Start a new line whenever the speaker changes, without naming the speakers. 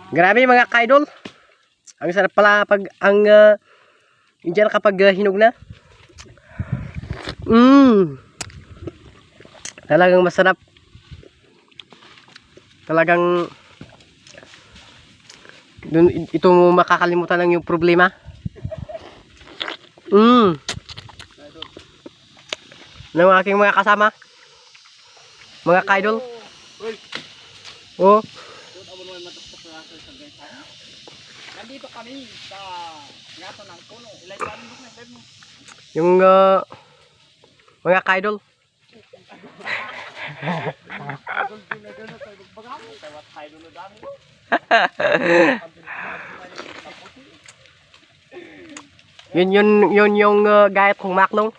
Grabe mga kaidol. Ang sarap pala pag ang Indian kapag hinog na. Talagang masarap. Talagang dun, ito mo makakalimutan ng yung problema. Ng aking mga kasama. Mga kaidol. Oh.
Nandito kami sa ngaso ng puno.
Yung mga kaidol. yun yung gayat kong maklong.